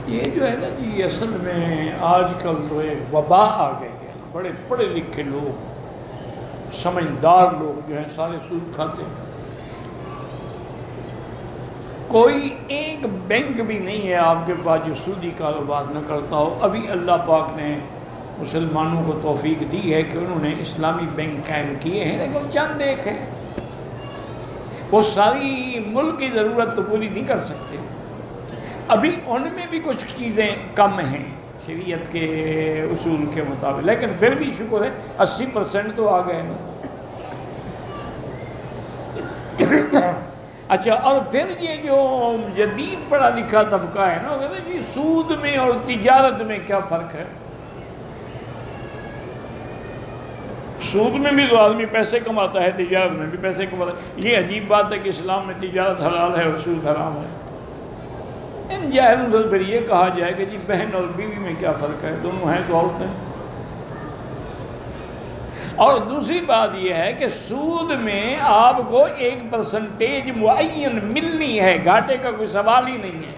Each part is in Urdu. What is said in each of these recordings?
یہ جو ہے نا جی، اصل میں آج کل تو ایک وبا آ گئی ہے، بڑے پڑھے لکھے لوگ، سمجھدار لوگ جو ہیں سارے سود کھاتے ہیں۔ کوئی ایک بینک بھی نہیں ہے آپ کے پاس جو سودی کاروبار نہ کرتا ہو۔ ابھی اللہ پاک نے مسلمانوں کو توفیق دی ہے کہ انہوں نے اسلامی بینک قائم کیے ہیں، لیکن چند ایک ہیں، وہ ساری ملک کی ضرورت تو پوری نہیں کر سکتے۔ ابھی ان میں بھی کچھ چیزیں کم ہیں شریعت کے اصول کے مطابق، لیکن پھر بھی شکر ہے 80% تو آ گئے نا۔ اچھا، اور پھر یہ جو جدید پڑھا لکھا طبقہ ہے نا، وہ کہتے ہیں جی سود میں اور تجارت میں کیا فرق ہے؟ سود میں بھی تو آدمی پیسے کماتا ہے، تجارت میں بھی پیسے کماتا ہے۔ یہ عجیب بات ہے کہ اسلام میں تجارت حلال ہے اور سود حرام ہے۔ ان جاہلوں سے پھر یہ کہا جائے کہ جی بہن اور بیوی میں کیا فرق ہے، دونوں ہیں تو عورتیں۔ اور دوسری بات یہ ہے کہ سود میں آپ کو ایک پرسنٹیج معین ملنی ہے، گھاٹے کا کوئی سوال ہی نہیں ہے۔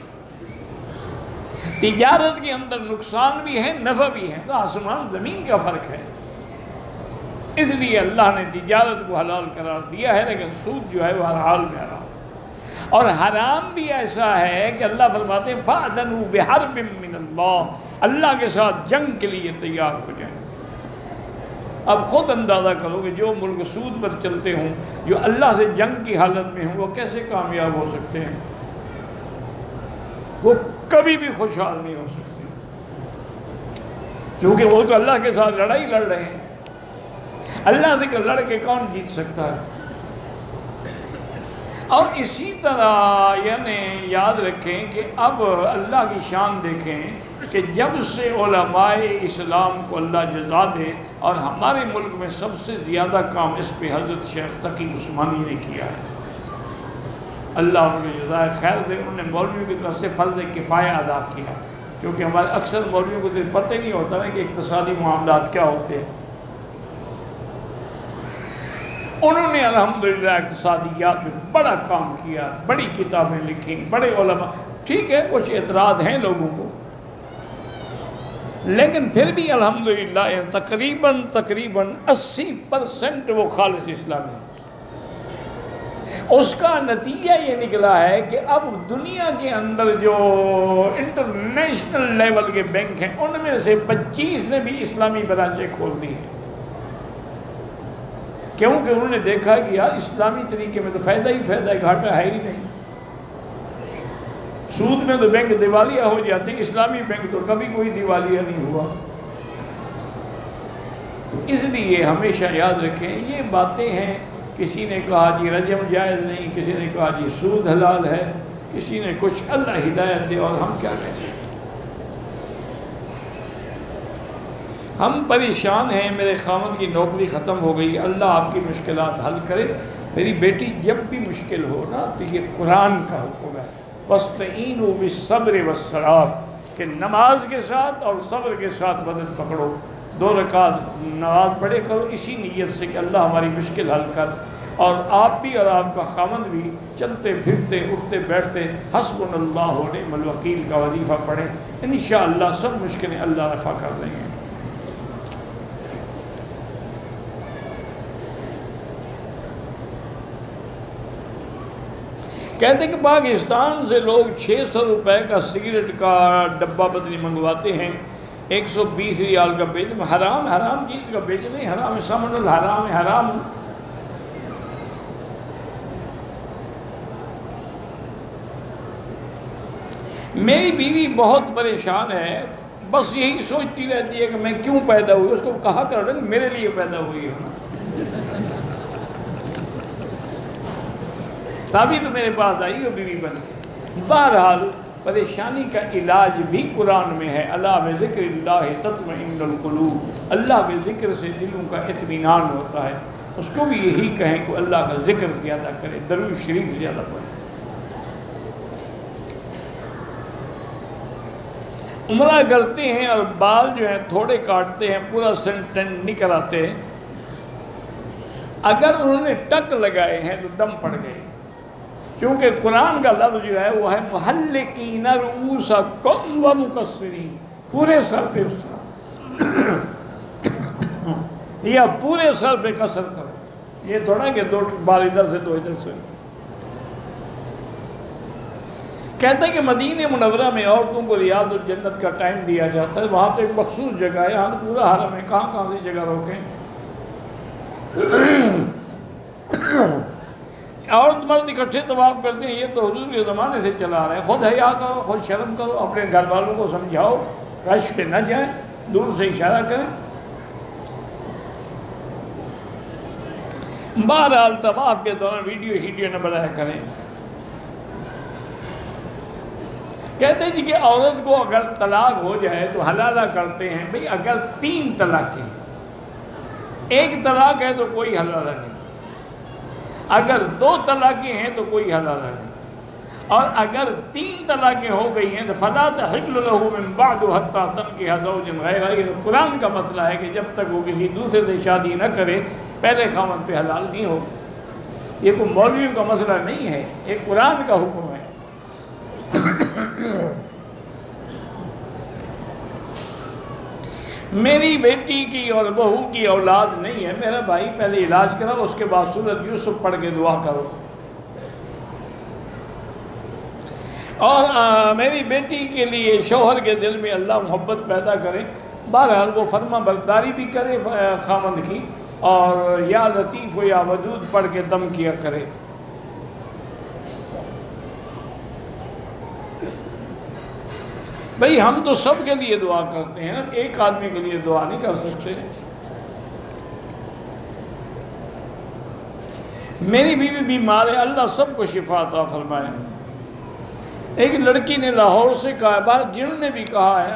تجارت کے اندر نقصان بھی ہے، نفع بھی ہے، تو آسمان زمین کا فرق ہے۔ اس لیے اللہ نے تجارت کو حلال قرار دیا ہے، لیکن سود جو ہے وہ ہر حال میں حرام۔ اور حرام بھی ایسا ہے کہ اللہ فرماتے ہیں فَأْذَنُوا بِحَرْبٍ مِّنَ اللَّهِ، اللہ کے ساتھ جنگ کے لیے تیار ہو جائیں۔ اب خود اندازہ کرو کہ جو ملک سود پر چلتے ہوں، جو اللہ سے جنگ کی حالت میں ہوں، وہ کیسے کامیاب ہو سکتے ہیں؟ وہ کبھی بھی خوشحال نہیں ہو سکتے، کیونکہ وہ تو اللہ کے ساتھ لڑائی لڑ رہے ہیں۔ اللہ سے لڑ کے کون جیت سکتا ہے؟ اور اسی طرح یعنی یاد رکھیں کہ اب اللہ کی شان دیکھیں کہ جب سے علماء اسلام کو اللہ جزا دے، اور ہمارے ملک میں سب سے زیادہ کام اس پہ حضرت شیخ تقی عثمانی نے کیا ہے، اللہ ان کو جزائے خیر دے۔ انہوں نے مولویوں کی طرف سے فرض کفایہ ادا کیا، کیونکہ ہمارے اکثر مولویوں کو تو پتہ نہیں ہوتا ہے کہ اقتصادی معاملات کیا ہوتے ہیں۔ انہوں نے الحمدللہ اقتصادیات میں بڑا کام کیا، بڑی کتابیں لکھی، بڑے علماء۔ ٹھیک ہے کچھ اعتراض ہیں لوگوں کو، لیکن پھر بھی الحمدللہ تقریباً 80% وہ خالص اسلامی ہیں۔ اس کا نتیجہ یہ نکلا ہے کہ اب دنیا کے اندر جو انٹرنیشنل لیول کے بینک ہیں، ان میں سے 25 نے بھی اسلامی برانچیں کھول دی ہیں، کیونکہ انہوں نے دیکھا کہ یار اسلامی طریقے میں تو فائدہ ہی فائدہ ہے، گھاٹا ہے ہی نہیں۔ سود میں تو بینک دیوالیہ ہو جاتے ہیں، اسلامی بینک تو کبھی کوئی دیوالیہ نہیں ہوا۔ تو اس لیے ہمیشہ یاد رکھیں یہ باتیں ہیں، کسی نے کہا جی رجم جائز نہیں، کسی نے کہا جی سود حلال ہے، کسی نے کچھ، اللہ ہدایت دے، اور ہم کیا کہہ سکتے ہیں؟ ہم پریشان ہیں، میرے خامد کی نوکری ختم ہو گئی، اللہ آپ کی مشکلات حل کرے۔ میری بیٹی جب بھی مشکل ہو نا تو یہ قرآن کا حکم ہے، وَاسْتَعِینُوا بِالصَّبْرِ وَالصَّلَاةِ، کہ نماز کے ساتھ اور صبر کے ساتھ مدد پکڑو، 2 رکعت نماز پڑھے کرو اسی نیت سے کہ اللہ ہماری مشکل حل کر۔ اور آپ بھی اور آپ کا خامد بھی چلتے پھرتے اٹھتے بیٹھتے حسبنا اللہ و نعم الوکیل کا وظیفہ پڑھیں، انشاءاللہ سب مشکلیں اللہ رفع کر دیں گے۔ کہتے ہیں کہ پاکستان سے لوگ 600 روپے کا سگریٹ کا ڈبہ بدلی منگواتے ہیں، 120 ریال کا بیچ، حرام چیز کا بیچ نہیں، حرام ہے، سمن الحرام ہے، حرام۔ میری بیوی بہت پریشان ہے، بس یہی سوچتی رہتی ہے کہ میں کیوں پیدا ہوئی۔ اس کو کہا کر رہے میرے لیے پیدا ہوئی ہے نا، تبھی تو میرے پاس آئی ہو بیوی بن کے۔ بہرحال پریشانی کا علاج بھی قرآن میں ہے، اللہ بذکر اللہ تطمئن القلوب، اللہ کے ذکر سے دلوں کا اطمینان ہوتا ہے۔ اس کو بھی یہی کہیں کہ اللہ کا ذکر زیادہ کرے، درود شریف زیادہ پڑھے۔ عمرہ کرتے ہیں اور بال جو ہیں تھوڑے کاٹتے ہیں، پورا سنٹن نہیں کراتے، اگر انہوں نے ٹک لگائے ہیں تو دم پڑ گئے، چونکہ قرآن کا لفظ جو ہے وہ ہے محلقین رؤوسکم ومقصرین، پورے سر پہ اس طرح یا پورے سر پہ قصر کرو، یہ تھوڑا کہ دو بال ادھر سے دو ادھر سے۔ کہتا ہے کہ مدینہ منورہ میں عورتوں کو ریاض الجنت کا ٹائم دیا جاتا ہے، وہاں پہ ایک مخصوص جگہ ہے، یہاں تو پورا حرم ہے، کہاں کہاں سے جگہ روکیں۔ عورت مرد اکٹھے طواف کرتے ہیں، یہ تو حضور کے زمانے سے چلا رہا ہے۔ خود حیا کرو، خود شرم کرو، اپنے گھر والوں کو سمجھاؤ، رش پہ نہ جائیں، دور سے اشارہ کریں۔ بہرحال طواف کے دوران ویڈیو نہ بنایا کریں۔ کہتے ہیں جی کہ عورت کو اگر طلاق ہو جائے تو حلالہ کرتے ہیں، بھئی اگر 3 طلاقیں، ایک طلاق ہے تو کوئی حلالہ نہیں، اگر 2 طلاقیں ہیں تو کوئی حلالہ نہیں، اور اگر 3 طلاقیں ہو گئی ہیں تو فَلَا تَحِلُّ لَهُ مِن بَعْدُ حَتَّى تَنكِحَ زَوْجًا غَيْرَهُ۔ یہ قرآن کا مسئلہ ہے کہ جب تک وہ کسی دوسرے سے شادی نہ کرے پہلے خاوند پہ حلال نہیں ہوگا۔ یہ کوئی مولویوں کا مسئلہ نہیں ہے، یہ قرآن کا حکم ہے۔ میری بیٹی کی اور بہو کی اولاد نہیں ہے، میرا بھائی پہلے علاج کرو، اس کے بعد سورۃ یوسف پڑھ کے دعا کرو۔ اور میری بیٹی کے لیے شوہر کے دل میں اللہ محبت پیدا کرے، بہرحال وہ فرما برداری بھی کرے خاوند کی، اور یا لطیف و یا ودود پڑھ کے دم کیا کرے۔ بھئی ہم تو سب کے لیے دعا کرتے ہیں، ایک آدمی کے لیے دعا نہیں کر سکتے۔ میری بیوی بیمار ہے، اللہ سب کو شفا عطا فرمائے۔ ایک لڑکی نے لاہور سے کہا، بات جنہوں نے بھی کہا ہے،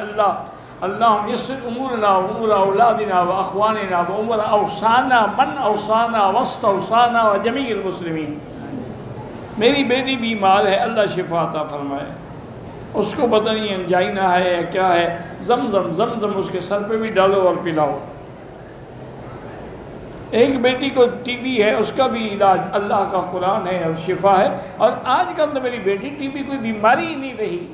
اللہ یسر امورنا امور اولادنا و اخواننا و امور اوسانا من اوسانا وسط اوسانا و جمیع المسلمین۔ میری بیٹی بیمار ہے، اللہ شفا عطا فرمائے۔ اس کو پتہ نہیں انجائنا ہے یا کیا ہے، زمزم اس کے سر پہ بھی ڈالو اور پلاؤ۔ ایک بیٹی کو ٹی بی ہے، اس کا بھی علاج اللہ کا قرآن ہے اور شفا ہے، اور آج کل تو میری بیٹی ٹی بی کوئی بیماری ہی نہیں رہی۔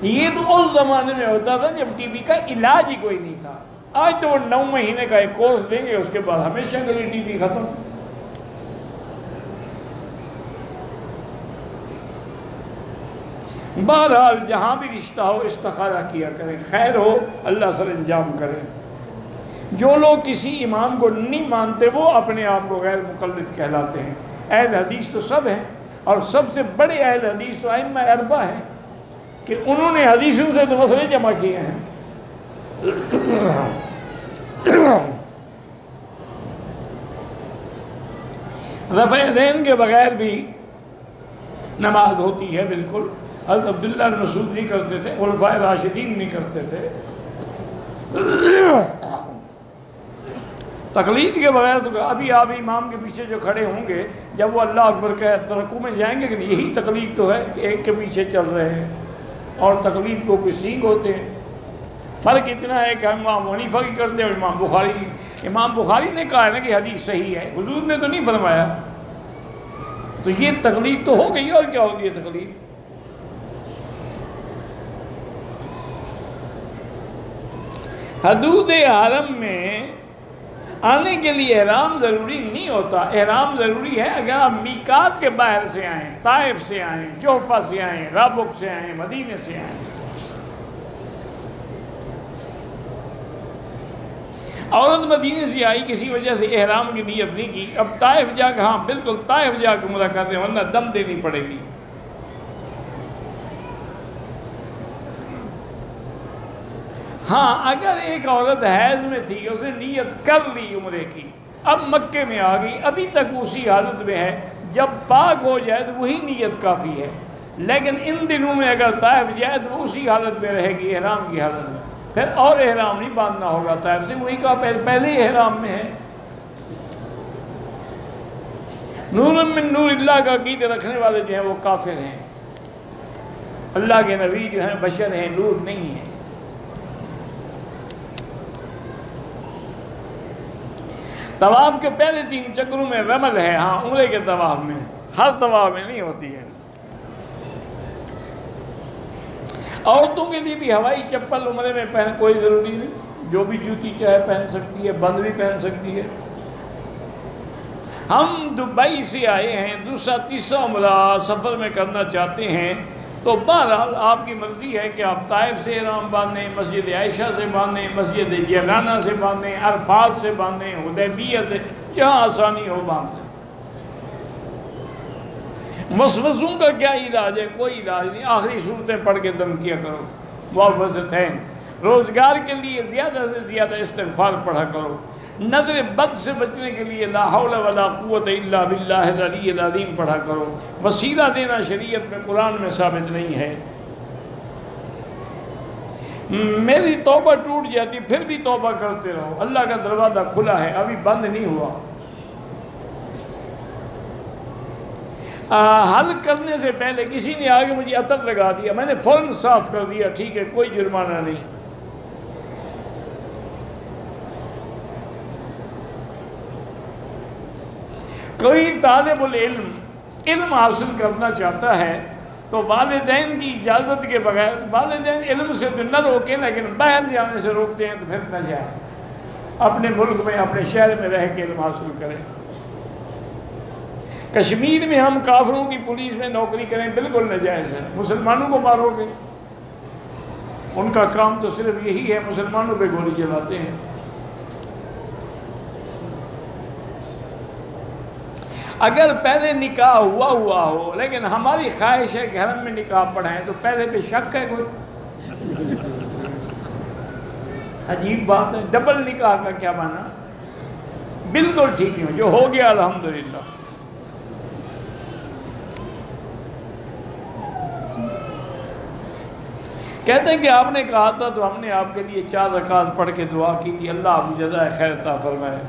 یہ تو اس زمانے میں ہوتا تھا جب ٹی بی کا علاج ہی کوئی نہیں تھا، آج تو وہ 9 مہینے کا ایک کورس دیں گے، اس کے بعد ہمیشہ کے لیے ٹی بی ختم۔ بہرحال جہاں بھی رشتہ ہو استخارہ کیا کریں، خیر ہو اللہ سر انجام کرے۔ جو لوگ کسی امام کو نہیں مانتے وہ اپنے آپ کو غیر مقلد کہلاتے ہیں۔ اہل حدیث تو سب ہیں، اور سب سے بڑے اہل حدیث تو ائمہ اربعہ ہیں کہ انہوں نے حدیثوں سے تو مسئلے جمع کیے ہیں۔ رفع یدین کے بغیر بھی نماز ہوتی ہے، بالکل۔ حضرت عبداللہ بن مسعود نہیں کرتے تھے، خلفائے راشدین نہیں کرتے تھے۔ تقلید کے بغیر تو ابھی آپ امام کے پیچھے جو کھڑے ہوں گے، جب وہ اللہ اکبر کہے تو رکوع میں جائیں گے کہ نہیں؟ یہی تقلید تو ہے کہ ایک کے پیچھے چل رہے ہیں، اور تقلید کو کوئی سینگ ہوتے ہیں۔ فرق اتنا ہے کہ ہم امام حنیفہ کی کرتے ہیں اور امام بخاری نے کہا ہے نا کہ حدیث صحیح ہے، حضور نے تو نہیں فرمایا، تو یہ تقلید تو ہو گئی، اور کیا ہوگی یہ تقلید؟ حدود حرم میں آنے کے لیے احرام ضروری نہیں ہوتا، احرام ضروری ہے اگر آپ میقات کے باہر سے آئیں، طائف سے آئیں، جوفہ سے آئیں، رابق سے آئیں، مدینے سے آئیں۔ عورت مدینے سے آئی، کسی وجہ سے احرام کی نیت نہیں کی، اب طائف جا کے، ہاں بالکل طائف جا کے عمرہ کرتے ہیں، ورنہ دم دینی پڑے گی۔ ہاں اگر ایک عورت حیض میں تھی، اس نے نیت کر لی عمرے کی، اب مکے میں آ گئی، ابھی تک اسی حالت میں ہے، جب پاک ہو جائے تو وہی نیت کافی ہے، لیکن ان دنوں میں اگر طائف جائے تو وہ اسی حالت میں رہے گی، احرام کی حالت میں، پھر اور احرام نہیں باندھنا ہوگا طائف سے، وہی کا پہلے ہی احرام میں ہے۔ نور من نور اللہ کا عقیدہ رکھنے والے جو ہیں وہ کافر ہیں، اللہ کے نبی جو ہیں بشر ہیں، نور نہیں ہیں۔ طواف کے پہلے 3 چکروں میں رمل ہے، ہاں عمرے کے طواف میں ہر طواف میں نہیں ہوتی ہے۔ عورتوں کے لیے بھی ہوائی چپل عمرے میں پہن کوئی ضروری نہیں، جو بھی جوتی چاہے پہن سکتی ہے، بند بھی پہن سکتی ہے۔ ہم دبئی سے آئے ہیں، دوسرا تیسرا عمرہ سفر میں کرنا چاہتے ہیں، تو بہرحال آپ کی مرضی ہے کہ آپ طائف سے احرام باندھیں، مسجد عائشہ سے باندھیں، مسجد جعرانہ سے باندھیں، عرفات سے باندھیں، حدیبیہ سے، جہاں آسانی ہو باندھیں۔ وسوسوں کا کیا علاج ہے؟ کوئی علاج نہیں، آخری صورتیں پڑھ کے دم کیا کرو۔ معوذتین، روزگار کے لیے زیادہ سے زیادہ استغفار پڑھا کرو۔ نظر بد سے بچنے کے لیے لا حول ولا قوت الا باللہ العلی العظیم پڑھا کرو۔ وسیلہ دینا شریعت میں قرآن میں ثابت نہیں ہے۔ میری توبہ ٹوٹ جاتی پھر بھی توبہ کرتے رہو، اللہ کا دروازہ کھلا ہے، ابھی بند نہیں ہوا۔ حل کرنے سے پہلے کسی نے آگے مجھے عطر لگا دیا، میں نے فوراً صاف کر دیا، ٹھیک ہے کوئی جرمانہ نہیں۔ کوئی طالب العلم علم حاصل کرنا چاہتا ہے تو والدین کی اجازت کے بغیر، والدین علم سے تو نہ روکیں لیکن باہر جانے سے روکتے ہیں تو پھر نہ جائیں، اپنے ملک میں اپنے شہر میں رہ کے علم حاصل کریں۔ کشمیر میں ہم کافروں کی پولیس میں نوکری کریں بالکل ناجائز ہے، مسلمانوں کو مارو گے، ان کا کام تو صرف یہی ہے، مسلمانوں پہ گولی چلاتے ہیں۔ اگر پہلے نکاح ہوا ہو لیکن ہماری خواہش ہے کہ حرم میں نکاح پڑھائیں تو پہلے پہ شک ہے کوئی؟ عجیب بات ہے، ڈبل نکاح کا کیا معنی؟ بالکل ٹھیک نہیں ہو، جو ہو گیا الحمدللہ۔ کہتے ہیں کہ آپ نے کہا تھا تو ہم نے آپ کے لیے 4 رکعت پڑھ کے دعا کی تھی، اللہ آپ کو جزائے خیر عطا فرمائے۔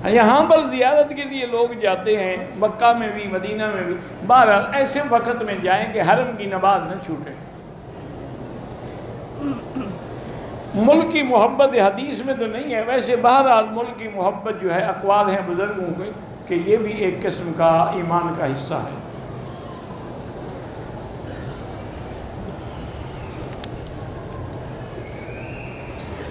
یہاں پر زیارت کے لیے لوگ جاتے ہیں، مکہ میں بھی مدینہ میں بھی، بہرحال ایسے وقت میں جائیں کہ حرم کی نماز نہ چھوٹے۔ ملک کی محبت حدیث میں تو نہیں ہے، ویسے بہرحال ملک کی محبت جو ہے اقوال ہیں بزرگوں کے کہ یہ بھی ایک قسم کا ایمان کا حصہ ہے۔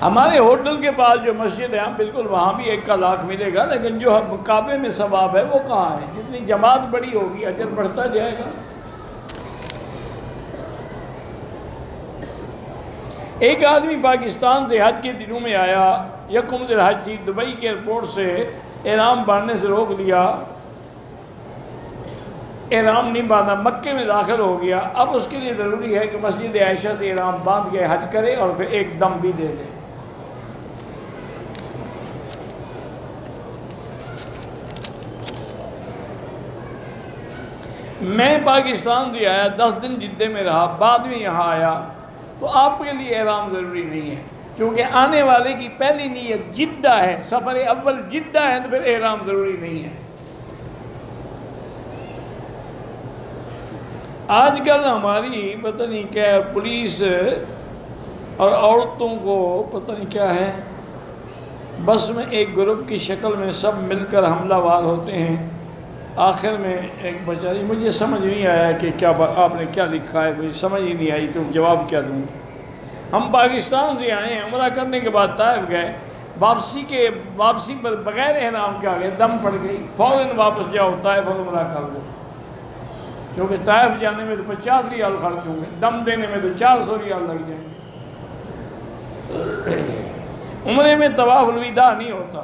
ہمارے ہوٹل کے پاس جو مسجد ہے بالکل وہاں بھی 1 کا لاکھ ملے گا، لیکن جو کعبے میں ثواب ہے وہ کہاں ہے؟ جتنی جماعت بڑی ہوگی اجر بڑھتا جائے گا۔ ایک آدمی پاکستان سے حج کے دنوں میں آیا، یکم ذی الحج تھی، دبئی کے ایئرپورٹ سے احرام باندھنے سے روک دیا، احرام نہیں باندھا، مکے میں داخل ہو گیا۔ اب اس کے لیے ضروری ہے کہ مسجد عائشہ سے احرام باندھ کے حج کرے اور پھر ایک دم بھی دے دے۔ میں پاکستان سے آیا، 10 دن جدہ میں رہا، بعد میں یہاں آیا، تو آپ کے لیے احرام ضروری نہیں ہے، کیونکہ آنے والے کی پہلی نیت جدہ ہے، سفر اول جدہ ہے، تو پھر احرام ضروری نہیں ہے۔ آج کل ہماری پتہ نہیں کیا پولیس اور عورتوں کو پتہ نہیں کیا ہے، بس میں ایک گروپ کی شکل میں سب مل کر حملہ وار ہوتے ہیں۔ آخر میں ایک بیچاری، مجھے سمجھ نہیں آیا کہ کیا آپ نے کیا لکھا ہے، مجھے سمجھ ہی نہیں آئی تو جواب کیا دوں۔ ہم پاکستان سے آئے ہیں، عمرہ کرنے کے بعد طائف گئے، واپسی پر بغیر احرام کے آگے دم پڑ گئی، فوراً واپس جاؤ طائف اور عمرہ کر لو، کیونکہ طائف جانے میں تو 50 ریال خرچ ہوں گے، دم دینے میں تو 400 ریال لگ جائیں گے۔ عمرے میں طواف الوداع نہیں ہوتا۔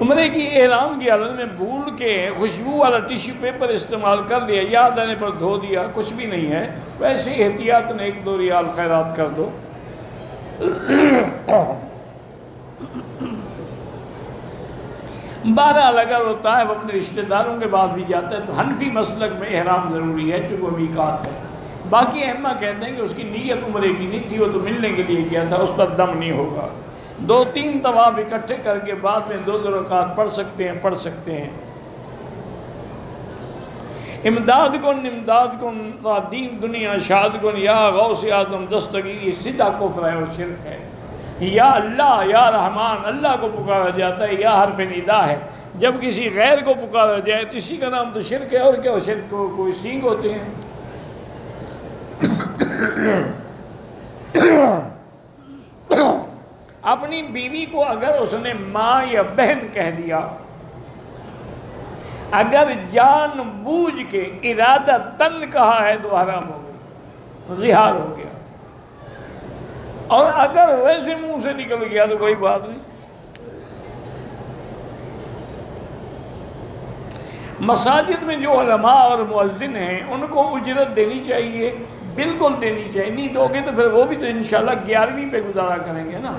عمرے کی احرام کی حالت میں بھول کے خوشبو والا ٹیشو پیپر استعمال کر لیا، یاد آنے پر دھو دیا، کچھ بھی نہیں ہے، ویسے احتیاط میں 1-2 ریال خیرات کر دو۔ بہرحال اگر ہوتا ہے وہ اپنے رشتہ داروں کے بعد بھی جاتا ہے تو حنفی مسلک میں احرام ضروری ہے چونکہ وہ میقات ہے۔ باقی ائمہ کہتے ہیں کہ اس کی نیت عمرے کی نہیں تھی، وہ تو ملنے کے لیے کیا تھا، اس پر دم نہیں ہوگا۔ 2-3 طواف اکٹھے کر کے بعد میں 2 رکعت پڑھ سکتے ہیں۔ امداد کن دین دنیا شاد کن یا غوث اعظم دستگیر، یہ سیدھا کفر ہے اور شرک ہے۔ یا اللہ یا رحمان اللہ کو پکارا جاتا ہے، یا حرف ندا ہے۔ جب کسی غیر کو پکارا جائے تو اسی کا نام تو شرک ہے، اور کیا شرک کو کوئی سینگ ہوتے ہیں۔ اپنی بیوی کو اگر اس نے ماں یا بہن کہہ دیا، اگر جان بوجھ کے ارادہ تن کہا ہے تو حرام ہو گیا، ظہار ہو گیا، اور اگر ویسے منہ سے نکل گیا تو کوئی بات نہیں۔ مساجد میں جو علماء اور مؤذن ہیں ان کو اجرت دینی چاہیے، بالکل دینی چاہیے، نہیں دو گے تو پھر وہ بھی تو انشاءاللہ 11ویں پہ گزارا کریں گے نا۔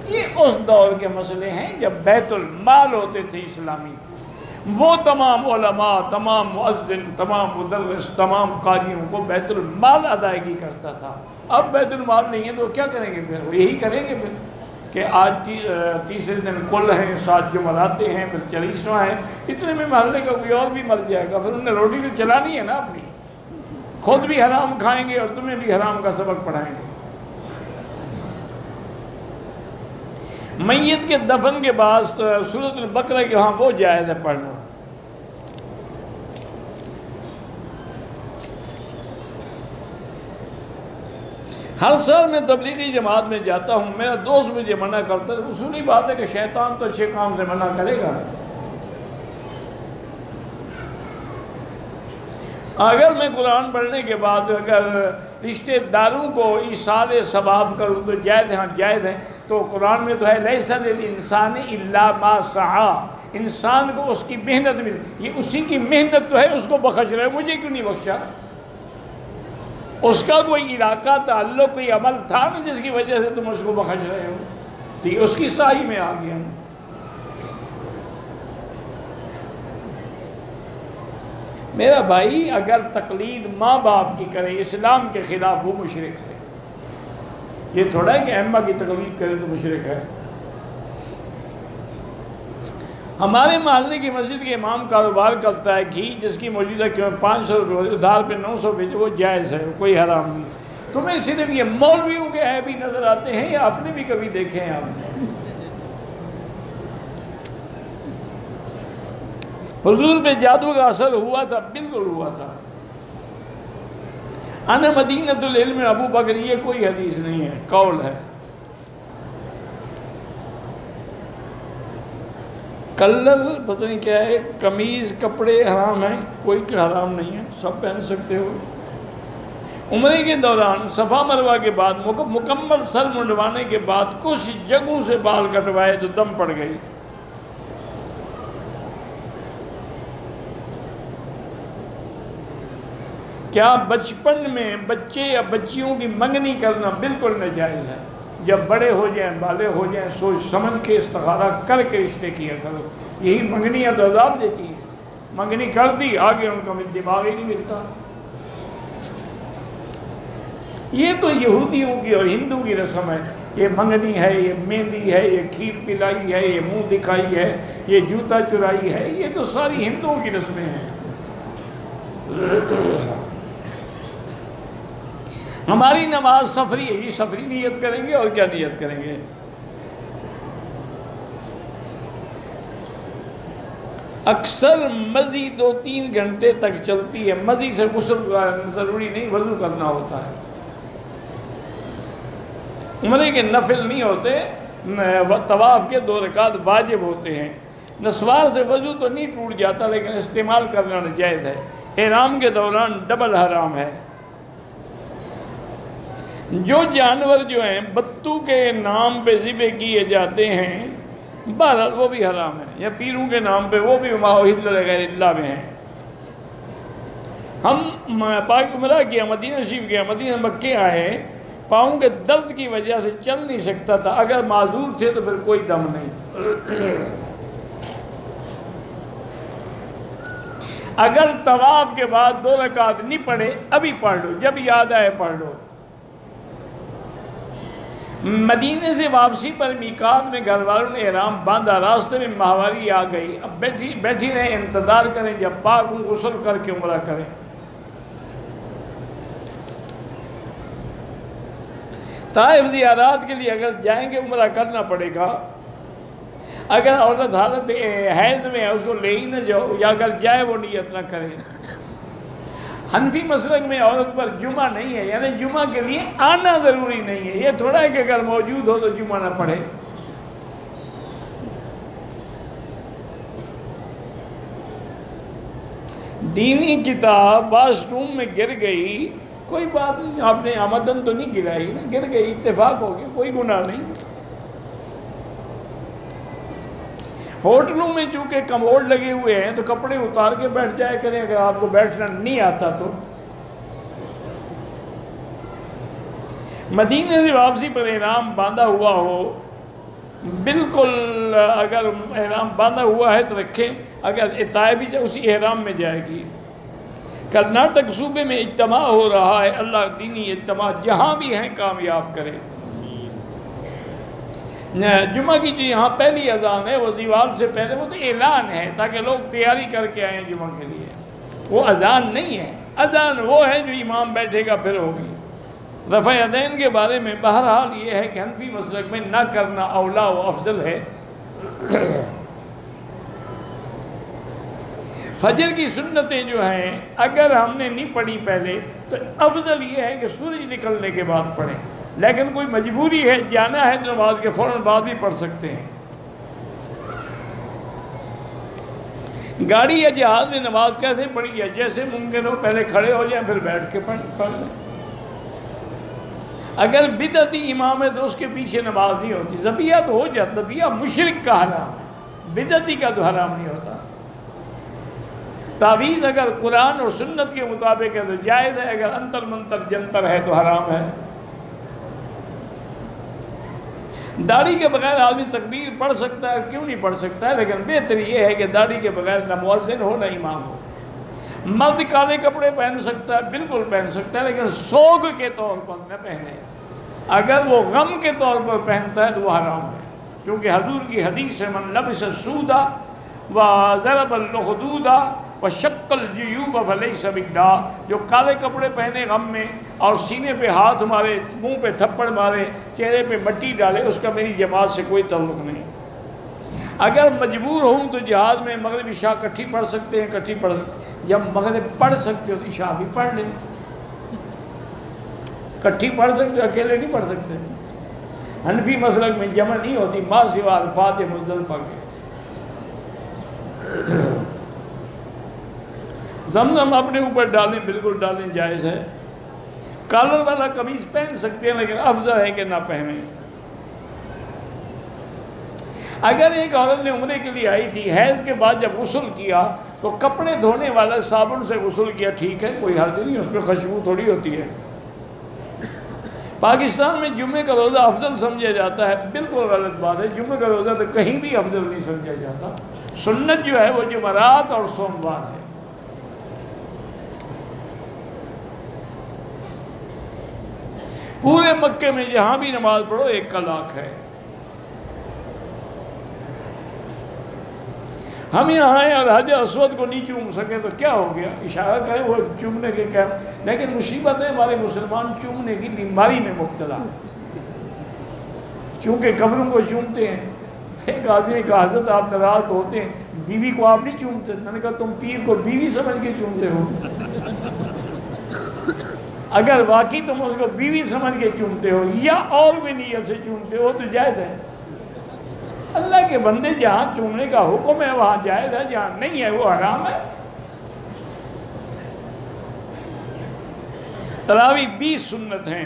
یہ اس دور کے مسئلے ہیں جب بیت المال ہوتے تھے اسلامی، وہ تمام علماء، تمام مؤذن، تمام مدرس، تمام قاریوں کو بیت المال ادائیگی کرتا تھا۔ اب بیت المال نہیں ہے تو کیا کریں گے پھر؟ وہ یہی کریں گے پھر کہ آج تیسرے دن کل ہیں، 7 جمعراتیں ہیں، پھر 40واں ہیں، اتنے میں محلے کا کوئی اور بھی مر جائے گا، پھر انہیں روٹی تو چلانی ہے نا اپنی، خود بھی حرام کھائیں گے اور تمہیں بھی حرام کا سبق پڑھائیں گے۔ میت کے دفن کے بعد سورۃ البقرہ کے وہاں وہ جائز ہے پڑھنا۔ ہر سال میں تبلیغی جماعت میں جاتا ہوں، میرا دوست مجھے منع کرتا ہے، اصولی بات ہے کہ شیطان تو اچھے کام سے منع کرے گا۔ اگر میں قرآن پڑھنے کے بعد اگر رشتہ داروں کو ایصال ثواب کروں تو جائز ہے، ہاں جائز ہے۔ تو قرآن میں تو ہے لیس للانسان الا ما سعی، انسان کو اس کی محنت مل، یہ اسی کی محنت تو ہے، اس کو بخش رہے، مجھے کیوں نہیں بخشا؟ اس کا کوئی علاقہ تعلق کوئی عمل تھا نا جس کی وجہ سے تم اس کو بخش رہے ہو، تو یہ اس کی سائی میں آ گیا نا۔ میرا بھائی اگر تقلید ماں باپ کی کرے اسلام کے خلاف وہ مشرک ہے، یہ تھوڑا ہے کہ ائمہ کی تقلید کرے تو مشرک ہے۔ ہمارے محلے کی مسجد کے امام کاروبار کرتا ہے گھی جس کی موجودہ قیمت 500 روپے، ادھار پہ 900 بھیجو، وہ جائز ہے، کوئی حرام نہیں۔ تمہیں صرف یہ مولویوں کے عیب ہی نظر آتے ہیں یا اپنے بھی کبھی دیکھے ہیں آپ نے؟ حضور پہ جادو کا اثر ہوا تھا، بالکل ہوا تھا۔ انا مدینۃ العلم ابو بکر، یہ کوئی حدیث نہیں ہے، قول ہے۔ کلر پتہ نہیں کیا ہے، قمیض کپڑے حرام ہیں، کوئی حرام نہیں ہے، سب پہن سکتے ہو۔ عمرے کے دوران صفا مروہ کے بعد مکمل سر منڈوانے کے بعد کچھ جگہوں سے بال کٹوائے تو دم پڑ گئی۔ کیا بچپن میں بچے یا بچیوں کی منگنی کرنا بالکل ناجائز ہے؟ جب بڑے ہو جائیں، بالغ ہو جائیں، سوچ سمجھ کے استخارہ کر کے رشتے کیا کرو۔ یہی منگنیاں تو عذاب دیتی ہیں، منگنی کر دی آگے ان کا دماغ ہی نہیں ملتا۔ یہ تو یہودیوں کی اور ہندو کی رسم ہے، یہ منگنی ہے، یہ مہندی ہے، یہ کھیر پلائی ہے، یہ منہ دکھائی ہے، یہ جوتا چرائی ہے، یہ تو ساری ہندوؤں کی رسمیں ہیں۔ ہماری نماز سفری ہے، یہ سفری نیت کریں گے اور کیا نیت کریں گے؟ اکثر مزی 2-3 گھنٹے تک چلتی ہے، مزی سے غسل ضروری نہیں، وضو کرنا ہوتا ہے۔ عمرے کے نفل نہیں ہوتے، طواف کے 2 رکعت واجب ہوتے ہیں۔ نسوار سے وضو تو نہیں ٹوٹ جاتا لیکن استعمال کرنا ناجائز ہے۔ احرام کے دوران ڈبل حرام ہے۔ جو جانور جو ہیں بتوں کے نام پہ ذبح کیے جاتے ہیں بہرحال وہ بھی حرام ہے، یا پیروں کے نام پہ وہ بھی ما اہل لغیر اللہ میں ہیں۔ ہم پاک عمرہ کیا، مدینہ شریف گیا، مدینہ مکے آئے، پاؤں کے درد کی وجہ سے چل نہیں سکتا تھا، اگر معذور تھے تو پھر کوئی دم نہیں۔ اگر طواف کے بعد 2 رکعت نہیں پڑھے ابھی پڑھ لو، جب یاد آئے پڑھ لو۔ مدینے سے واپسی پر میقات میں گھر والوں نے احرام باندھا، راستے میں ماہواری آ گئی، اب بیٹھی رہیں، انتظار کریں جب پاک ہوں غسل کر کے عمرہ کریں۔ طائف زیارات کے لیے اگر جائیں گے عمرہ کرنا پڑے گا. اگر عورت حالت حیض میں ہے اس کو لے ہی نہ جاؤ، یا اگر جائے وہ نیت نہ کرے. حنفی مسلک میں عورت پر جمعہ نہیں ہے، یعنی جمعہ کے لیے آنا ضروری نہیں ہے. یہ تھوڑا ہے کہ اگر موجود ہو تو جمعہ نہ پڑھے. دینی کتاب واش روم میں گر گئی، کوئی بات نہیں، آپ نے آمدن تو نہیں گرائی نا، گر گئی، اتفاق ہو گیا، کوئی گناہ نہیں. ہوٹلوں میں چونکہ کموڈ لگے ہوئے ہیں تو کپڑے اتار کے بیٹھ جائے کریں اگر آپ کو بیٹھنا نہیں آتا تو. مدینے سے واپسی پر احرام باندھا ہوا ہو، بالکل اگر احرام باندھا ہوا ہے تو رکھیں، اگر طائفی اسی احرام میں جائے گی. کرناٹک صوبے میں اجتماع ہو رہا ہے، اللہ دینی اجتماع جہاں بھی ہیں کامیاب کرے. جمعہ کی جو یہاں پہلی اذان ہے وہ زوال سے پہلے، وہ تو اعلان ہے تاکہ لوگ تیاری کر کے آئیں جمعہ کے لیے. وہ اذان نہیں ہے، اذان وہ ہے جو امام بیٹھے گا پھر ہوگی. رفع یدین کے بارے میں بہرحال یہ ہے کہ حنفی مسلک میں نہ کرنا اولا و افضل ہے. فجر کی سنتیں جو ہیں اگر ہم نے نہیں پڑھی پہلے تو افضل یہ ہے کہ سورج نکلنے کے بعد پڑھیں، لیکن کوئی مجبوری ہے جانا ہے تو نماز کے فوراً بعد بھی پڑھ سکتے ہیں. گاڑی یا جہاز میں نماز کیسے پڑھی جائے؟ جیسے ممکن ہو پہلے کھڑے ہو جائیں پھر بیٹھ کے پڑھ لیں. اگر بدعتی امام ہے تو اس کے پیچھے نماز نہیں ہوتی. ذبیحہ تو ہو جاتا، ذبیحہ مشرک کا حرام ہے، بدعتی کا تو حرام نہیں ہوتا. تعویذ اگر قرآن اور سنت کے مطابق ہے تو جائز ہے، اگر انتر منتر جنتر ہے تو حرام ہے. داڑھی کے بغیر آدمی تکبیر پڑھ سکتا ہے، کیوں نہیں پڑھ سکتا ہے، لیکن بہتر یہ ہے کہ داڑھی کے بغیر نہ مؤذن ہو نہ امام ہو. مرد کالے کپڑے پہن سکتا ہے، بالکل پہن سکتا ہے، لیکن سوگ کے طور پر نہ پہنے. اگر وہ غم کے طور پر پہنتا ہے تو وہ حرام ہے، کیونکہ حضور کی حدیث ہے من لبس السودا وضرب الخدودا وشق الجیوب فلیس بگدا. جو کالے کپڑے پہنے غم میں اور سینے پہ ہاتھ مارے، منہ پہ تھپڑ مارے، چہرے پہ مٹی ڈالے، اس کا میری جماعت سے کوئی تعلق نہیں. اگر مجبور ہوں تو جہاز میں مغرب عشاء کٹھی پڑھ سکتے ہیں، کٹھی پڑھ سکتے ہیں. جب مغرب پڑھ سکتے ہو تو عشاء بھی پڑھ لیں، کٹھی پڑھ سکتے ہو، اکیلے نہیں پڑھ سکتے. حنفی مسلک میں جمع نہیں ہوتی ما سوا الفات مزدلفہ کے. زمزم اپنے اوپر ڈالیں، بالکل ڈالیں، جائز ہے. کالر والا قمیض پہن سکتے ہیں لیکن افضل ہے کہ نہ پہنیں. اگر ایک عورت نے عمرے کے لیے آئی تھی، حیض کے بعد جب غسل کیا تو کپڑے دھونے والا صابن سے غسل کیا، ٹھیک ہے، کوئی حرج نہیں، اس میں خوشبو تھوڑی ہوتی ہے. پاکستان میں جمعے کا روزہ افضل سمجھا جاتا ہے، بالکل غلط بات ہے. جمعے کا روزہ تو کہیں بھی افضل نہیں سمجھا جاتا. سنت جو ہے وہ جمعرات اور سوموار ہے. پورے مکے میں جہاں بھی نماز پڑھو ایک کا لاکھ ہے. ہم یہاں ہیں اور حجر اسود کو نہیں چوم سکے تو کیا ہو گیا، اشارہ کریں وہ چومنے کے کیا. لیکن مصیبت ہے ہمارے مسلمان چومنے کی بیماری میں مبتلا ہیں، چونکہ قبروں کو چومتے ہیں. ایک آدمی نے کہا حضرت آپ ناراض ہوتے ہیں، بیوی کو آپ نہیں چومتے؟ میں نے کہا تم پیر کو بیوی سمجھ کے چومتے ہو. اگر واقعی تم اس کو بیوی سمجھ کے چومتے ہو یا اور بھی نیت سے چومتے ہو تو جائز ہے. اللہ کے بندے جہاں چومنے کا حکم ہے وہاں جائز ہے، جہاں نہیں ہے وہ حرام ہے. تراویح 20 سنت ہیں.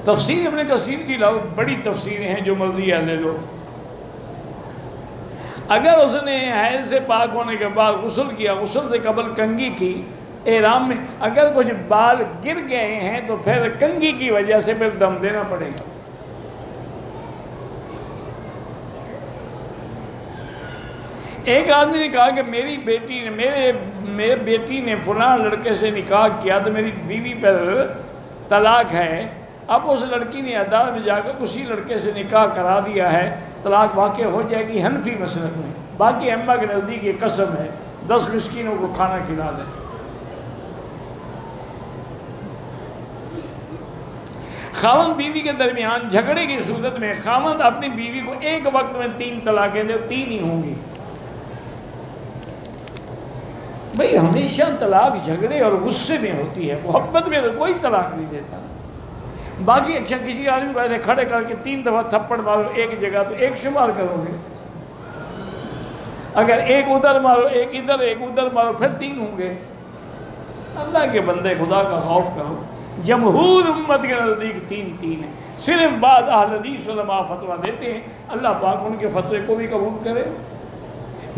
تفسیر ابن کثیر کی علاوہ بڑی تفسیریں ہیں، جو مرضی ہے لے لو. اگر اس نے حیض سے پاک ہونے کے بعد غسل کیا، غسل سے قبل کنگھی کی احرام میں، اگر کچھ بال گر گئے ہیں تو پھر کنگھی کی وجہ سے پھر دم دینا پڑے گا. ایک آدمی نے کہا کہ میری بیٹی نے فلاں لڑکے سے نکاح کیا تو میری بیوی پر طلاق ہے. اب اس لڑکی نے عدالت میں جا کر اسی لڑکے سے نکاح کرا دیا ہے، طلاق واقع ہو جائے گی حنفی مسلک میں. باقی ائمہ کے نزدیک یہ قسم ہے 10 مسکینوں کو کھانا کھلا دیں. خاوند بیوی کے درمیان جھگڑے کی صورت میں خاوند اپنی بیوی کو ایک وقت میں 3 طلاقیں دے، 3 ہی ہوں گی۔ بھئی ہمیشہ طلاق جھگڑے اور غصے میں ہوتی ہے، محبت میں تو کوئی طلاق نہیں دیتا۔ باقی اچھا کسی آدمی کو ایسے کھڑے کر کے 3 دفعہ تھپڑ مارو ایک جگہ تو 1 شمار کرو گے، اگر ایک ادھر مارو ایک ادھر ایک ادھر مارو پھر 3 ہوں گے۔ اللہ کے بندے خدا کا خوف کرو، جمہور امت کے نزدیک 3 ہیں، صرف بعض اہل حدیث علماء فتویٰ دیتے ہیں، اللہ پاک ان کے فتوے کو بھی قبول کرے۔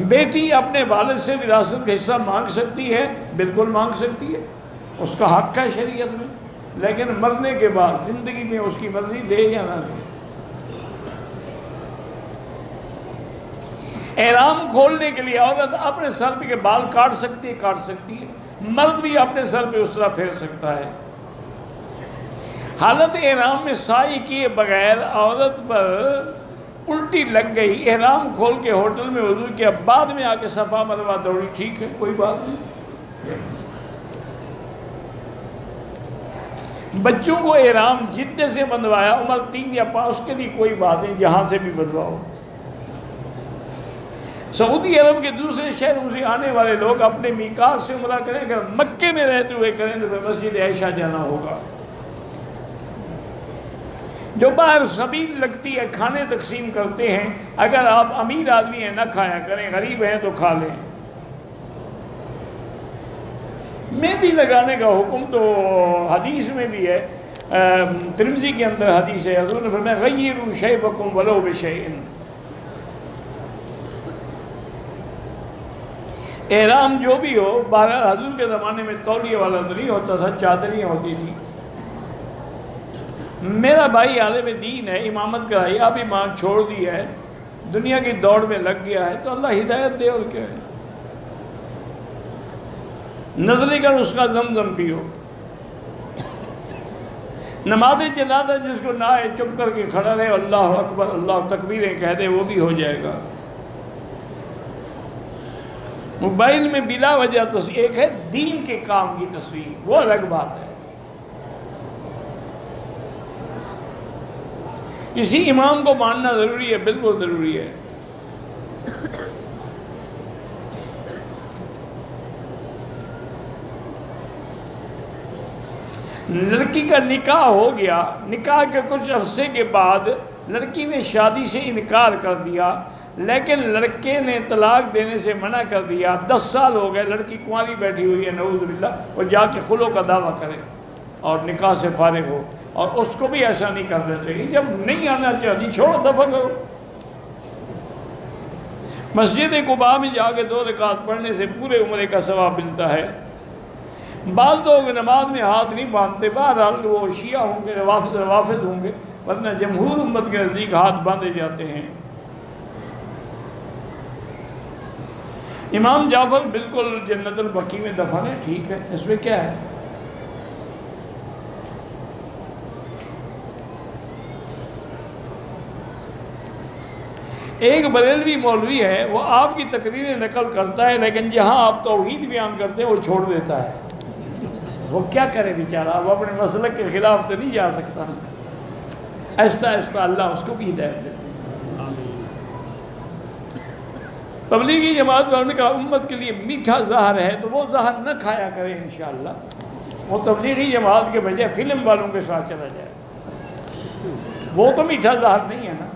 بیٹی اپنے والد سے وراثت کا حصہ مانگ سکتی ہے، بالکل مانگ سکتی ہے، اس کا حق ہے شریعت میں، لیکن مرنے کے بعد زندگی میں اس کی مرضی دے یا نہ دے۔ احرام کھولنے کے لیے عورت اپنے سر پہ کے بال کاٹ سکتی ہے، مرد بھی اپنے سر پہ اس طرح پھیر سکتا ہے۔ حالت احرام میں سعی کیے بغیر عورت پر الٹی لگ گئی، احرام کھول کے ہوٹل میں وضو کیا، بعد میں آ کے صفا مروہ دوڑی، ٹھیک ہے، کوئی بات نہیں۔ بچوں کو احرام جدے سے بندھوایا، عمر 3 یا 5، اس کے لیے کوئی بات نہیں، جہاں سے بھی بندھواؤ۔ سعودی عرب کے دوسرے شہروں سے آنے والے لوگ اپنے میقات سے عمرہ کریں، اگر مکے میں رہتے ہوئے کریں تو پھر مسجد عائشہ جانا ہوگا۔ جو باہر سبیل لگتی ہے کھانے تقسیم کرتے ہیں، اگر آپ امیر آدمی ہیں نہ کھایا کریں، غریب ہیں تو کھا لیں۔ مہندی لگانے کا حکم تو حدیث میں بھی ہے، ترمذی کے اندر حدیث ہے، حضور نے فرمایا غیروا شیبکم ولو بشیء۔ احرام جو بھی ہو، بہرحال حضور کے زمانے میں تولیے والا تو نہیں ہوتا تھا، چادریاں ہوتی تھی۔ میرا بھائی عالم دین ہے، امامت کرائی، اب ایمان چھوڑ دی ہے، دنیا کی دوڑ میں لگ گیا ہے، تو اللہ ہدایت دے، اور کیا ہے۔ نزلے کا نسخہ زمزم پیو۔ نماز جنازہ جس کو نہ آئے چپ کر کے کھڑا رہے، اللہ اکبر اللہ تکبیریں کہہ دے، وہ بھی ہو جائے گا۔ موبائل میں بلا وجہ ایک ہے دین کے کام کی تصویر، وہ الگ بات ہے۔ کسی امام کو ماننا ضروری ہے، بالکل ضروری ہے۔ لڑکی کا نکاح ہو گیا، نکاح کے کچھ عرصے کے بعد لڑکی نے شادی سے انکار کر دیا، لیکن لڑکے نے طلاق دینے سے منع کر دیا، 10 سال ہو گئے، لڑکی کنواری بیٹھی ہوئی ہے، نعوذ باللہ، وہ جا کے خلو کا دعویٰ کرے اور نکاح سے فارغ ہو، اور اس کو بھی ایسا نہیں کرنا چاہیے۔ جب نہیں آنا چاہتی چھوڑو، دفع کرو۔ مسجد قباء میں جا کے 2 رکعت پڑھنے سے پورے عمرے کا ثواب ملتا ہے۔ بعض لوگ نماز میں ہاتھ نہیں باندھتے، بہرحال وہ شیعہ ہوں گے، روافض ہوں گے، ورنہ جمہور امت کے نزدیک ہاتھ باندھے جاتے ہیں۔ امام جعفر بالکل جنت البقیع میں دفن ہے، ٹھیک ہے، اس میں کیا ہے؟ ایک بریلوی مولوی ہے، وہ آپ کی تقریریں نقل کرتا ہے، لیکن جہاں آپ توحید بیان کرتے ہیں وہ چھوڑ دیتا ہے۔ وہ کیا کرے بیچارہ، وہ اپنے مسلک کے خلاف تو نہیں جا سکتا۔ آہستہ آہستہ اللہ اس کو بھی ہدایت دے۔ تبلیغی جماعت والوں نے کہا امت کے لیے میٹھا زہر ہے، تو وہ زہر نہ کھایا کرے انشاءاللہ، وہ تبلیغی جماعت کے بجائے فلم والوں کے ساتھ چلا جائے، وہ تو میٹھا زہر نہیں ہے نا۔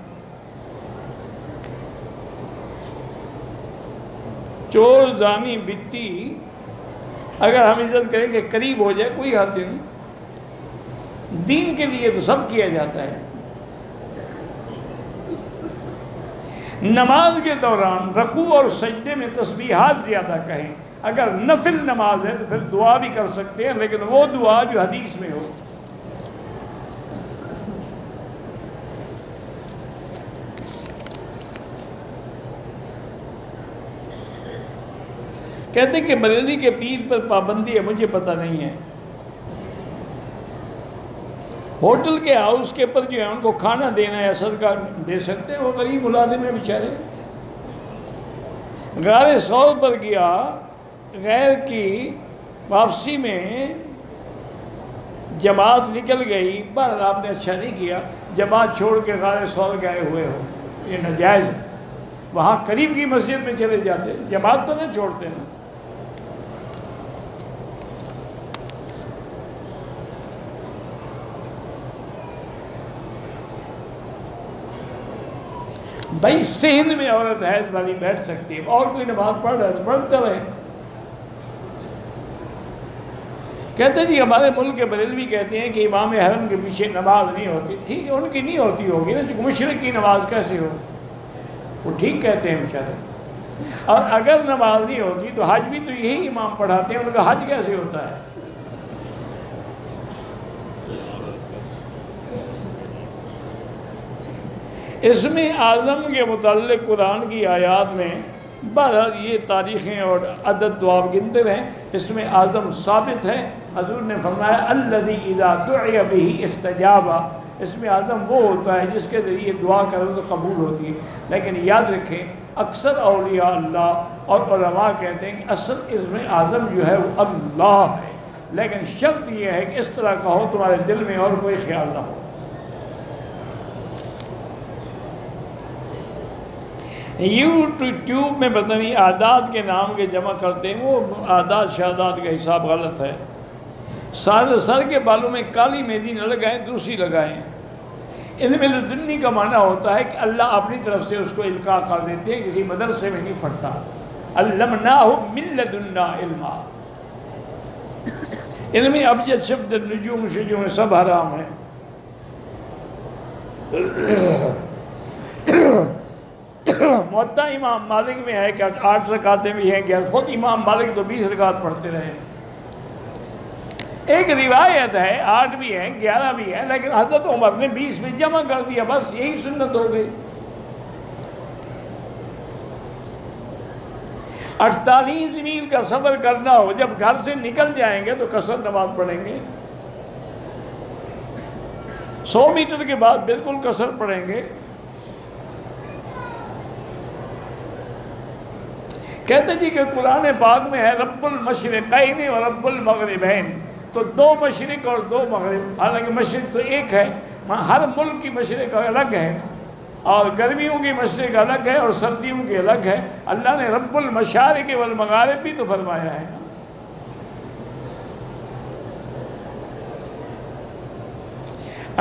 چور زانی بتی اگر ہم عزت کریں کہ قریب ہو جائے کوئی حد نہیں، دین کے لیے تو سب کیا جاتا ہے۔ نماز کے دوران رکوع اور سجدے میں تسبیحات زیادہ کہیں، اگر نفل نماز ہے تو پھر دعا بھی کر سکتے ہیں، لیکن وہ دعا جو حدیث میں ہو۔ کہتے ہیں کہ بریلی کے پیر پر پابندی ہے، مجھے پتہ نہیں ہے۔ ہوٹل کے ہاؤس کے پر جو ہے ان کو کھانا دینا یا صدقہ دے سکتے ہیں، وہ غریب ملازم ہیں بیچارے۔ غار ثور پر گیا، غیر کی واپسی میں جماعت نکل گئی، بہرحال آپ نے اچھا نہیں کیا، جماعت چھوڑ کے غار ثور گئے ہوئے ہو، یہ ناجائز ہے۔ وہاں قریب کی مسجد میں چلے جاتے، جماعت تو نہیں چھوڑتے نا۔ بھائی صحن میں عورت حیض والی بیٹھ سکتی ہے، اور کوئی نماز پڑھ رہا ہے تو پڑھتا رہے۔ کہتے ہیں جی ہمارے ملک کے بریلوی کہتے ہیں کہ امام حرم کے پیچھے نماز نہیں ہوتی۔ ٹھیک ہے، ان کی نہیں ہوتی ہوگی نا، چونکہ مشرک کی نماز کیسے ہو، وہ ٹھیک کہتے ہیں بیچارے۔ اور اگر نماز نہیں ہوتی تو حج بھی تو یہی امام پڑھاتے ہیں، ان کا حج کیسے ہوتا ہے؟ اسم اعظم کے متعلق قرآن کی آیات میں بہرحال یہ تاریخیں اور عدد تو آپ گنتے رہیں، اسم اعظم ثابت ہے۔ حضور نے فرمایا الذی اذا دعی بہ استجاب، اسم اعظم وہ ہوتا ہے جس کے ذریعے دعا کرو تو قبول ہوتی ہے۔ لیکن یاد رکھیں اکثر اولیاء اللہ اور علماء کہتے ہیں کہ اصل اسم اعظم جو ہے وہ اللہ ہے، لیکن شرط یہ ہے کہ اس طرح کا ہو تمہارے دل میں اور کوئی خیال نہ ہو۔ یوٹیوب میں پتہ نہیں اعداد کے نام کے جمع کرتے ہیں، وہ اعداد شہادات کا حساب غلط ہے۔ سر کے بالوں میں کالی مہندی نہ لگائیں، دوسری لگائیں۔ ان میں لدنی کا معنی ہوتا ہے کہ اللہ اپنی طرف سے اس کو القاء کر دیتے ہیں، کسی مدرسے میں نہیں پڑھتا۔ علمناہ من لدنا علما۔ ان میں ابجد شبد نجوم شجوم سب حرام ہیں۔ موطا امام مالک میں ہے کہ 8 رکعتیں بھی ہیں، خود امام مالک تو 20 رکعت پڑھتے رہے۔ ایک روایت ہے 8 بھی ہیں 11 بھی ہیں، لیکن حضرت عمر نے 20 میں جمع کر دیا، بس یہی سنت ہو گئی۔ 48 میل کا سفر کرنا ہو، جب گھر سے نکل جائیں گے تو قصر نماز پڑھیں گے، 100 میٹر کے بعد بالکل قصر پڑھیں گے۔ کہتے جی کہ قرآن پاک میں ہے رب المشرقین و رب المغربین، تو 2 مشرق اور 2 مغرب، حالانکہ مشرق تو ایک ہے، ہر ملک کی مشرق الگ ہے نا، اور گرمیوں کی مشرق الگ ہے اور سردیوں کی الگ ہے۔ اللہ نے رب المشارق والمغارب بھی تو فرمایا ہے نا۔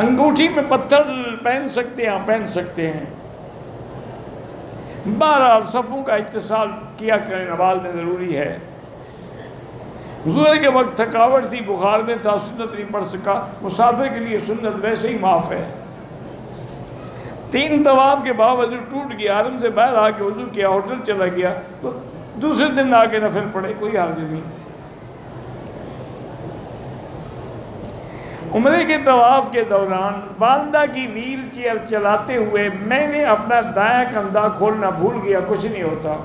انگوٹھی میں پتھر پہن سکتے ہیں۔ بہرحال صفوں کا اتصال کیا کریں، نماز میں ضروری ہے۔ ظہر کے وقت تھکاوٹ تھی، بخار میں تھا، سنت نہیں پڑھ سکا، مسافر کے لیے سنت ویسے ہی معاف ہے۔ 3 طواف کے بعد وضو ٹوٹ گیا، حرم سے باہر آ کے وضو کیا، ہوٹل چلا گیا تو دوسرے دن آ کے نفل پڑھے، کوئی حرج نہیں۔ عمرے کے طواف کے دوران والدہ کی ویل چیئر چلاتے ہوئے میں نے اپنا دائیں کندھا کھولنا بھول گیا، کچھ نہیں ہوتا۔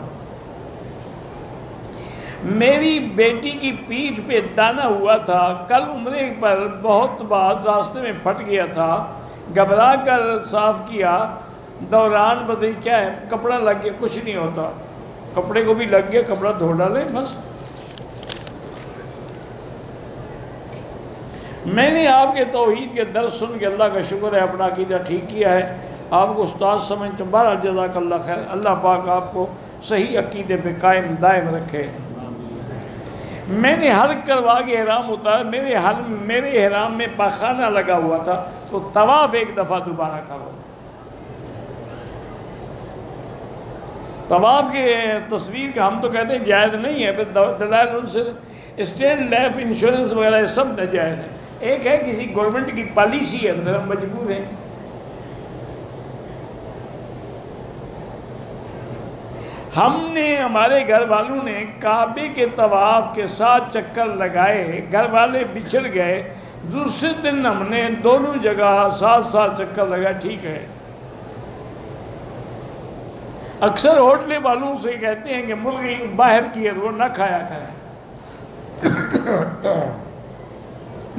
میری بیٹی کی پیٹھ پہ دانہ ہوا تھا، کل عمرے پر بہت بار راستے میں پھٹ گیا تھا، گھبرا کر صاف کیا، دوران بدلی کیا ہے، کپڑا لگ گیا، کچھ نہیں ہوتا، کپڑے کو بھی لگ گیا، کپڑا دھو ڈالے بس۔ میں نے آپ کے توحید کے درس سن کے اللہ کا شکر ہے اپنا عقیدہ ٹھیک کیا ہے، آپ کو استاد سمجھتے ہیں، بہرحال جزاک اللہ خیر، اللہ پاک آپ کو صحیح عقیدے پہ قائم دائم رکھے۔ میں نے حلق کروا کے احرام اتارا، میرے احرام میں پاخانہ لگا ہوا تھا، تو طواف ایک دفعہ دوبارہ کرو۔ طواف کے تصویر کا ہم تو کہتے ہیں جائز نہیں ہے، پھر دلائل ان سے اسٹیٹ لائف انشورنس وغیرہ سب ناجائز ہے۔ ایک ہے کسی گورنمنٹ کی پالیسی ہے تو پھر ہم مجبور ہیں۔ ہم نے ہمارے گھر والوں نے کعبے کے طواف کے 7 چکر لگائے، گھر والے بچھڑ گئے، دوسرے دن ہم نے دونوں جگہ 7 چکر لگائے، ٹھیک ہے۔ اکثر ہوٹلے والوں سے کہتے ہیں کہ مرغی باہر کی ہے وہ نہ کھایا کریں،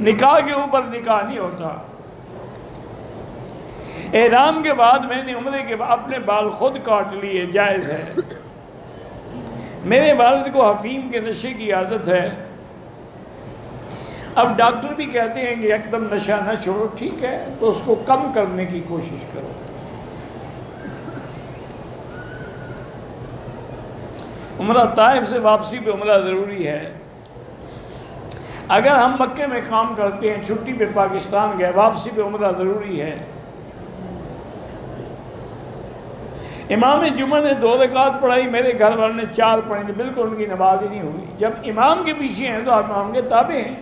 نکاح کے اوپر نکاح نہیں ہوتا۔ احرام کے بعد میں نے عمرے کے بعد اپنے بال خود کاٹ لیے، جائز ہے۔ میرے والد کو حفیم کے نشے کی عادت ہے، اب ڈاکٹر بھی کہتے ہیں کہ ایک دم نشہ نہ چھوڑو، ٹھیک ہے، تو اس کو کم کرنے کی کوشش کرو۔ عمرہ طائف سے واپسی پہ عمرہ ضروری ہے۔ اگر ہم مکے میں کام کرتے ہیں، چھٹی پہ پاکستان گئے، واپسی پہ عمرہ ضروری ہے۔ امام جمعہ نے 2 رکعت پڑھائی، میرے گھر والے نے 4 پڑھی، تو بالکل ان کی نماز ہی نہیں ہوئی۔ جب امام کے پیچھے ہیں تو آپ امام کے تابع ہیں۔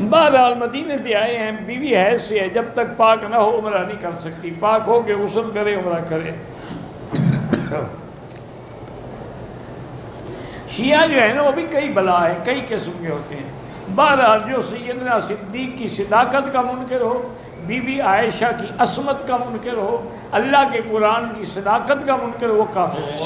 بہرحال مدینے سے آئے ہیں، بیوی حیض سے ہے، جب تک پاک نہ ہو عمرہ نہیں کر سکتی، پاک ہو کے غسل کرے عمرہ کرے۔ شیعہ جو ہے نا وہ بھی کئی بلا ہے، کئی قسم کے ہوتے ہیں۔ بہرحال جو سیدنا صدیق کی صداقت کا منکر ہو، بی بی عائشہ کی عصمت کا منکر ہو، اللہ کے قرآن کی صداقت کا منکر ہو، وہ کافر ہے۔